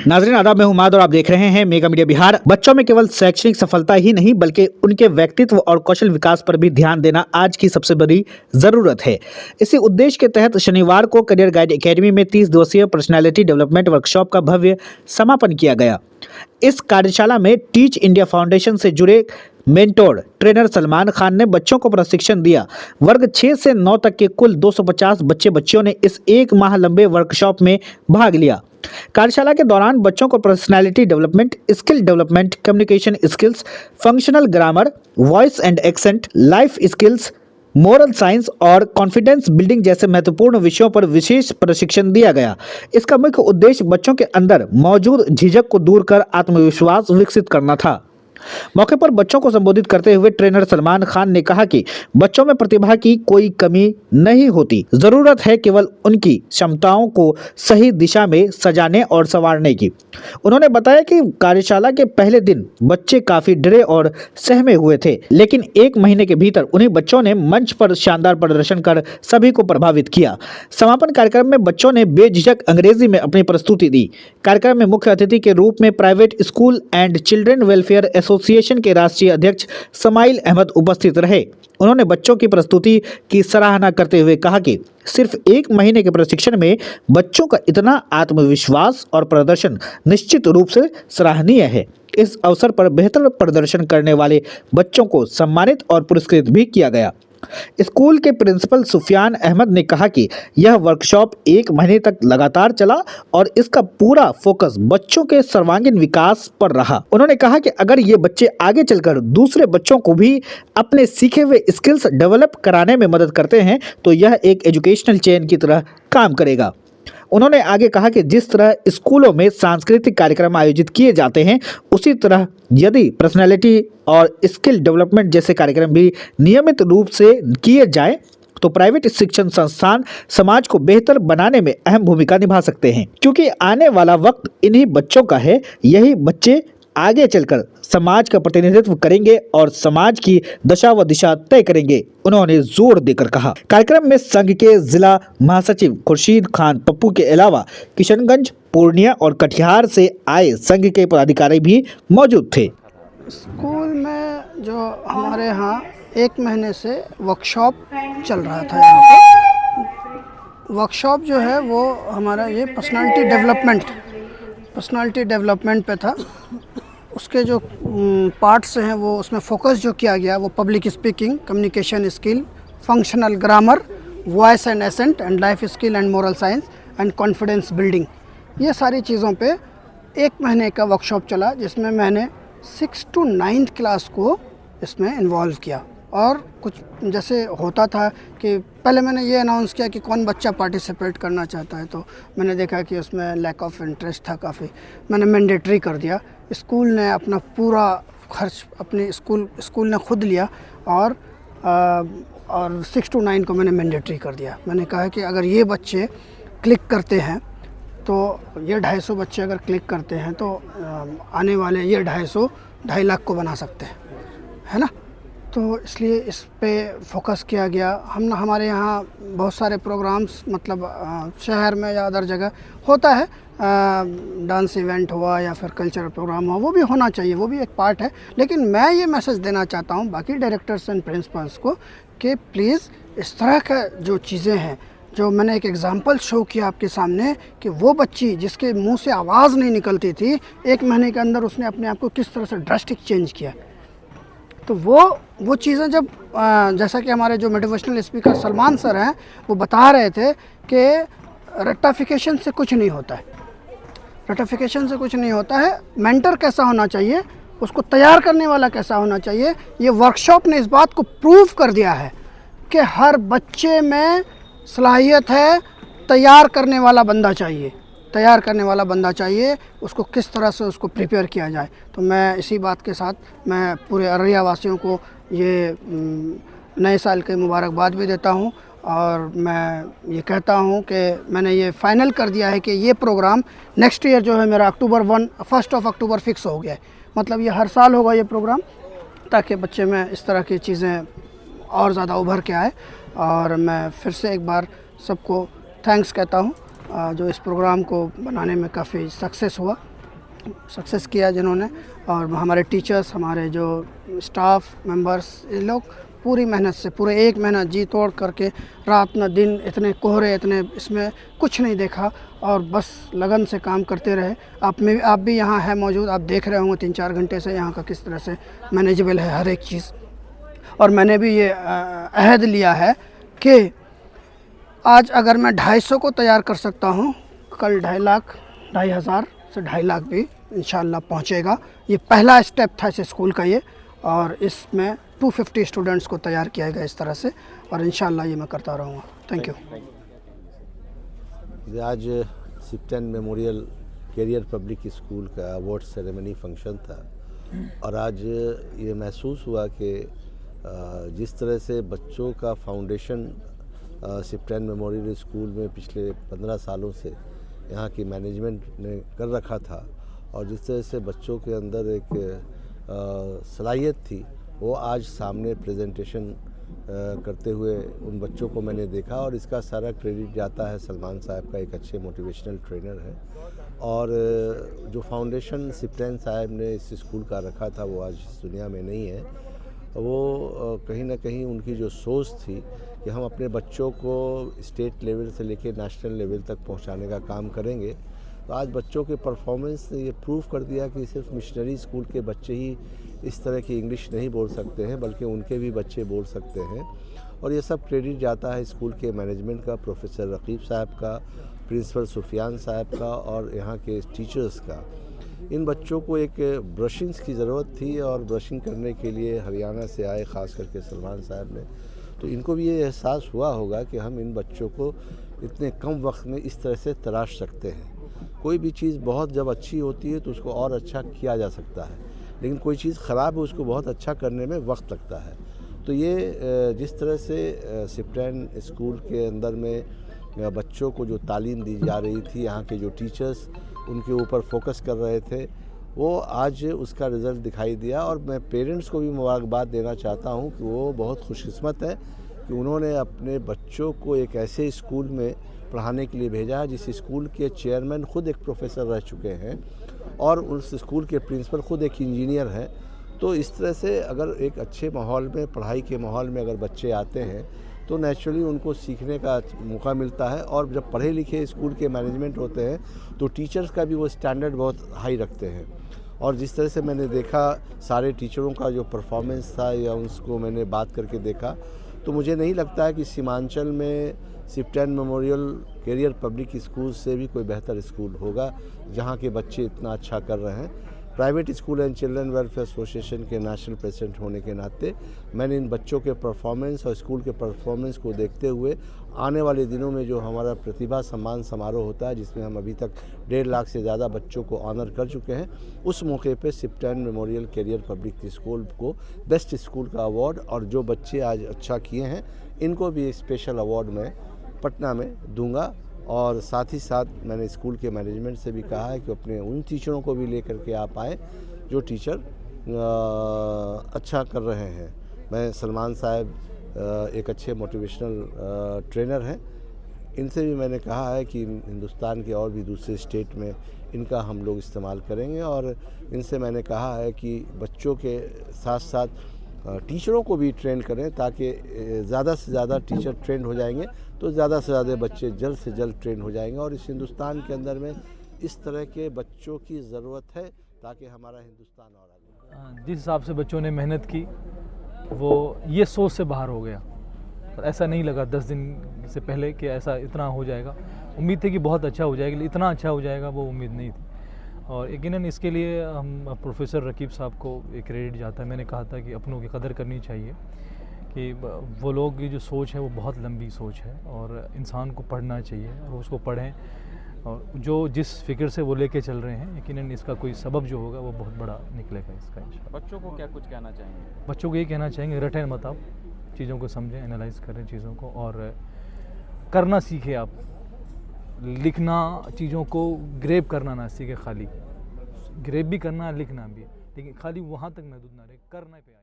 नाज़रीन आदाब, मैं हुमाद और आप देख रहे हैं मेगा मीडिया बिहार। बच्चों में केवल शैक्षणिक सफलता ही नहीं बल्कि उनके व्यक्तित्व और कौशल विकास पर भी ध्यान देना आज की सबसे बड़ी जरूरत है। इसी उद्देश्य के तहत शनिवार को करियर गाइड एकेडमी में 30 दिवसीय पर्सनालिटी डेवलपमेंट वर्कशॉप का भव्य समापन किया गया। इस कार्यशाला में टीच इंडिया फाउंडेशन से जुड़े मेंटोर ट्रेनर सलमान खान ने बच्चों को प्रशिक्षण दिया। वर्ग 6 से 9 तक के कुल 250 बच्चों ने इस एक माह लंबे वर्कशॉप में भाग लिया। कार्यशाला के दौरान बच्चों को personality development, skill development, communication skills, functional grammar, voice and accent, life skills, moral science और कॉन्फिडेंस बिल्डिंग जैसे महत्वपूर्ण विषयों पर विशेष प्रशिक्षण दिया गया। इसका मुख्य उद्देश्य बच्चों के अंदर मौजूद झिझक को दूर कर आत्मविश्वास विकसित करना था। मौके पर बच्चों को संबोधित करते हुए ट्रेनर सलमान खान ने कहा कि बच्चों में प्रतिभा की कोई कमी नहीं होती, जरूरत है केवल उनकी क्षमताओं को सही दिशा में सजाने और संवारने की। उन्होंने बताया कि कार्यशाला के पहले दिन बच्चे काफी डरे और सहमे हुए थे, लेकिन एक महीने के भीतर उन्हीं बच्चों ने मंच पर शानदार प्रदर्शन कर सभी को प्रभावित किया। समापन कार्यक्रम में बच्चों ने बेझिझक अंग्रेजी में अपनी प्रस्तुति दी। कार्यक्रम में मुख्य अतिथि के रूप में private school and children welfare association के राष्ट्रीय अध्यक्ष समाइल अहमद उपस्थित रहे। उन्होंने बच्चों की प्रस्तुति की सराहना करते हुए कहा कि सिर्फ एक महीने के प्रशिक्षण में बच्चों का इतना आत्मविश्वास और प्रदर्शन निश्चित रूप से सराहनीय है। इस अवसर पर बेहतर प्रदर्शन करने वाले बच्चों को सम्मानित और पुरस्कृत भी किया गया। स्कूल के प्रिंसिपल सुफियान अहमद ने कहा कि यह वर्कशॉप एक महीने तक लगातार चला और इसका पूरा फोकस बच्चों के सर्वांगीण विकास पर रहा। उन्होंने कहा कि अगर ये बच्चे आगे चलकर दूसरे बच्चों को भी अपने सीखे हुए स्किल्स डेवलप कराने में मदद करते हैं तो यह एक एजुकेशनल चेन की तरह काम करेगा। उन्होंने आगे कहा कि जिस तरह स्कूलों में सांस्कृतिक कार्यक्रम आयोजित किए जाते हैं, उसी तरह यदि पर्सनालिटी और स्किल डेवलपमेंट जैसे कार्यक्रम भी नियमित रूप से किए जाएं, तो प्राइवेट शिक्षण संस्थान समाज को बेहतर बनाने में अहम भूमिका निभा सकते हैं, क्योंकि आने वाला वक्त इन्हीं बच्चों का है। यही बच्चे आगे चलकर समाज का प्रतिनिधित्व करेंगे और समाज की दशा व दिशा तय करेंगे, उन्होंने जोर देकर कहा। कार्यक्रम में संघ के जिला महासचिव खुर्शीद खान पप्पू के अलावा किशनगंज, पूर्णिया और कटिहार से आए संघ के पदाधिकारी भी मौजूद थे। स्कूल में जो हमारे यहाँ एक महीने से वर्कशॉप चल रहा था, यहाँ पे वर्कशॉप जो है वो हमारा ये पर्सनालिटी डेवलपमेंट पे था। उसके जो पार्ट्स हैं वो उसमें फोकस जो किया गया वो public speaking, communication skill, functional grammar, voice and accent and life skill and moral science and confidence building, ये सारी चीज़ों पे एक महीने का वर्कशॉप चला, जिसमें मैंने 6 to 9th क्लास को इसमें इन्वॉल्व किया। और कुछ जैसे होता था कि पहले मैंने ये अनाउंस किया कि कौन बच्चा पार्टिसिपेट करना चाहता है, तो मैंने देखा कि उसमें लैक ऑफ इंटरेस्ट था काफ़ी। मैंने मैंडेटरी कर दिया। स्कूल ने अपना पूरा खर्च अपने स्कूल ने खुद लिया और 6 to 9 को मैंने मैंडेटरी कर दिया। मैंने कहा कि अगर ये बच्चे क्लिक करते हैं तो ये 250 बच्चे अगर क्लिक करते हैं तो आने वाले ये 2.5 लाख को बना सकते हैं, है ना। तो इसलिए इस पे फोकस किया गया। हमारे यहाँ बहुत सारे प्रोग्राम्स मतलब शहर में या अदर जगह होता है, डांस इवेंट हुआ या फिर कल्चरल प्रोग्राम हुआ, वो भी होना चाहिए, वो भी एक पार्ट है। लेकिन मैं ये मैसेज देना चाहता हूँ बाकी डायरेक्टर्स एंड प्रिंसिपल्स को कि प्लीज़ इस तरह का जो चीज़ें हैं, जो मैंने एक एग्जांपल शो किया आपके सामने कि वो बच्ची जिसके मुंह से आवाज़ नहीं निकलती थी, एक महीने के अंदर उसने अपने आप को किस तरह से ड्रास्टिक चेंज किया। तो वो चीज़ें जब जैसा कि हमारे जो मोटिवेशनल स्पीकर सलमान सर हैं वो बता रहे थे कि रेक्टिफिकेशन से कुछ नहीं होता है, रेक्टिफिकेशन से कुछ नहीं होता है। मेंटर कैसा होना चाहिए, उसको तैयार करने वाला कैसा होना चाहिए, ये वर्कशॉप ने इस बात को प्रूव कर दिया है कि हर बच्चे में सलाहियत है, तैयार करने वाला बंदा चाहिए, उसको किस तरह से उसको प्रिपेयर किया जाए। तो मैं इसी बात के साथ मैं पूरे अररिया वासियों को ये नए साल की मुबारकबाद भी देता हूँ और मैं ये कहता हूँ कि मैंने ये फाइनल कर दिया है कि ये प्रोग्राम नेक्स्ट ईयर जो है मेरा 1 अक्टूबर फिक्स हो गया है। मतलब ये हर साल होगा ये प्रोग्राम, ताकि बच्चे में इस तरह की चीज़ें और ज़्यादा उभर के आए। और मैं फिर से एक बार सबको थैंक्स कहता हूँ जो इस प्रोग्राम को बनाने में काफ़ी सक्सेस हुआ। सक्सेस किया जिन्होंने, और हमारे टीचर्स, हमारे जो स्टाफ मेंबर्स, ये लोग पूरी मेहनत से, पूरे एक महीना जी तोड़ करके रात न दिन, इतने कोहरे, इतने इसमें कुछ नहीं देखा और बस लगन से काम करते रहे। आप भी यहाँ है मौजूद, आप देख रहे होंगे 3-4 घंटे से यहाँ का किस तरह से मैनेजेबल है हर एक चीज़। और मैंने भी ये अहद लिया है कि आज अगर मैं 250 को तैयार कर सकता हूँ, कल 2.5 लाख, 2,500 से 2.5 लाख भी इंशाल्लाह पहुँचेगा। ये पहला स्टेप था इस स्कूल का ये, और इसमें 250 स्टूडेंट्स को तैयार किया गया इस तरह से, और इंशाल्लाह ये मैं करता रहूँगा। Thank you. आज सिप्टेन मेमोरियल कैरियर पब्लिक स्कूल का अवार्ड सेरेमनी फंक्शन था, और आज ये महसूस हुआ कि जिस तरह से बच्चों का फाउंडेशन सिप्टेन मेमोरियल स्कूल में पिछले 15 सालों से यहाँ की मैनेजमेंट ने कर रखा था, और जिस तरह से बच्चों के अंदर एक सलाहियत थी, वो आज सामने प्रेजेंटेशन करते हुए उन बच्चों को मैंने देखा, और इसका सारा क्रेडिट जाता है सलमान साहब का, एक अच्छे मोटिवेशनल ट्रेनर है। और जो फाउंडेशन सिप्टेन साहब ने इस स्कूल का रखा था वो आज इस दुनिया में नहीं है। वो कहीं ना कहीं उनकी जो सोच थी कि हम अपने बच्चों को स्टेट लेवल से लेके नेशनल लेवल तक पहुंचाने का काम करेंगे, तो आज बच्चों के परफॉर्मेंस ने ये प्रूव कर दिया कि सिर्फ मिशनरी स्कूल के बच्चे ही इस तरह की इंग्लिश नहीं बोल सकते हैं, बल्कि उनके भी बच्चे बोल सकते हैं। और ये सब क्रेडिट जाता है स्कूल के मैनेजमेंट का, प्रोफेसर रकीब साहब का, प्रिंसिपल सुफियान साहब का, और यहाँ के टीचर्स का। इन बच्चों को एक ब्रशिंग्स की ज़रूरत थी, और ब्रशिंग करने के लिए हरियाणा से आए, ख़ास करके सलमान साहब ने, तो इनको भी ये एहसास हुआ होगा कि हम इन बच्चों को इतने कम वक्त में इस तरह से तराश सकते हैं। कोई भी चीज़ बहुत जब अच्छी होती है तो उसको और अच्छा किया जा सकता है, लेकिन कोई चीज़ ख़राब है उसको बहुत अच्छा करने में वक्त लगता है। तो ये जिस तरह से सिप्टेन स्कूल के अंदर में बच्चों को जो तालीम दी जा रही थी, यहाँ के जो टीचर्स उनके ऊपर फोकस कर रहे थे, वो आज उसका रिज़ल्ट दिखाई दिया। और मैं पेरेंट्स को भी मुबारकबाद देना चाहता हूँ कि वो बहुत खुशकिस्मत है कि उन्होंने अपने बच्चों को एक ऐसे स्कूल में पढ़ाने के लिए भेजा है जिस स्कूल के चेयरमैन खुद एक प्रोफेसर रह चुके हैं, और उस स्कूल के प्रिंसिपल खुद एक इंजीनियर हैं। तो इस तरह से अगर एक अच्छे माहौल में, पढ़ाई के माहौल में अगर बच्चे आते हैं तो नेचुरली उनको सीखने का मौका मिलता है। और जब पढ़े लिखे स्कूल के मैनेजमेंट होते हैं तो टीचर्स का भी वो स्टैंडर्ड बहुत हाई रखते हैं। और जिस तरह से मैंने देखा सारे टीचरों का जो परफॉर्मेंस था, या उसको मैंने बात करके देखा, तो मुझे नहीं लगता है कि सीमांचल में सिप्टेन मेमोरियल कैरियर पब्लिक स्कूल से भी कोई बेहतर स्कूल होगा जहाँ के बच्चे इतना अच्छा कर रहे हैं। Private school and children welfare association के नेशनल प्रेसिडेंट होने के नाते मैंने इन बच्चों के परफॉर्मेंस और स्कूल के परफॉर्मेंस को देखते हुए आने वाले दिनों में जो हमारा प्रतिभा सम्मान समारोह होता है, जिसमें हम अभी तक 1.5 लाख से ज़्यादा बच्चों को ऑनर कर चुके हैं, उस मौके पे सिप्टेन मेमोरियल कैरियर पब्लिक स्कूल को बेस्ट स्कूल का अवार्ड, और जो बच्चे आज अच्छा किए हैं इनको भी एक स्पेशल अवार्ड मैं पटना में दूंगा। और साथ ही साथ मैंने स्कूल के मैनेजमेंट से भी कहा है कि अपने उन टीचरों को भी लेकर के आप आएँ जो टीचर अच्छा कर रहे हैं। मैं सलमान साहब एक अच्छे मोटिवेशनल ट्रेनर हैं, इनसे भी मैंने कहा है कि हिंदुस्तान के और भी दूसरे स्टेट में इनका हम लोग इस्तेमाल करेंगे। और इनसे मैंने कहा है कि बच्चों के साथ साथ टीचरों को भी ट्रेन करें, ताकि ज़्यादा से ज़्यादा टीचर ट्रेंड हो जाएंगे तो ज़्यादा से ज़्यादा बच्चे जल्द से जल्द ट्रेन हो जाएंगे। और इस हिंदुस्तान के अंदर में इस तरह के बच्चों की ज़रूरत है ताकि हमारा हिंदुस्तान और आगे। जिस हिसाब से बच्चों ने मेहनत की वो ये सोच से बाहर हो गया, पर ऐसा नहीं लगा 10 दिन से पहले कि ऐसा इतना हो जाएगा। उम्मीद थी कि बहुत अच्छा हो जाएगा, इतना अच्छा हो जाएगा वो उम्मीद नहीं थी। और यकीनन इसके लिए हम प्रोफेसर रकीब साहब को एक क्रेडिट जाता है। मैंने कहा था कि अपनों की कदर करनी चाहिए, कि वो लोग की जो सोच है वो बहुत लंबी सोच है, और इंसान को पढ़ना चाहिए और उसको पढ़ें, और जो जिस फिक्र से वो लेके चल रहे हैं यकीनन इसका कोई सबब जो होगा वो बहुत बड़ा निकलेगा इसका इंशाल्लाह। बच्चों को क्या कुछ कहना चाहेंगे? बच्चों को ये कहना चाहेंगे, रटें मत आप, चीज़ों को समझें, एनालाइज करें चीज़ों को, और करना सीखें। आप लिखना, चीज़ों को ग्रेब करना ना सीखें, खाली ग्रेब भी करना, लिखना भी, लेकिन खाली वहाँ तक महदूद ना रहे, करना पे आए।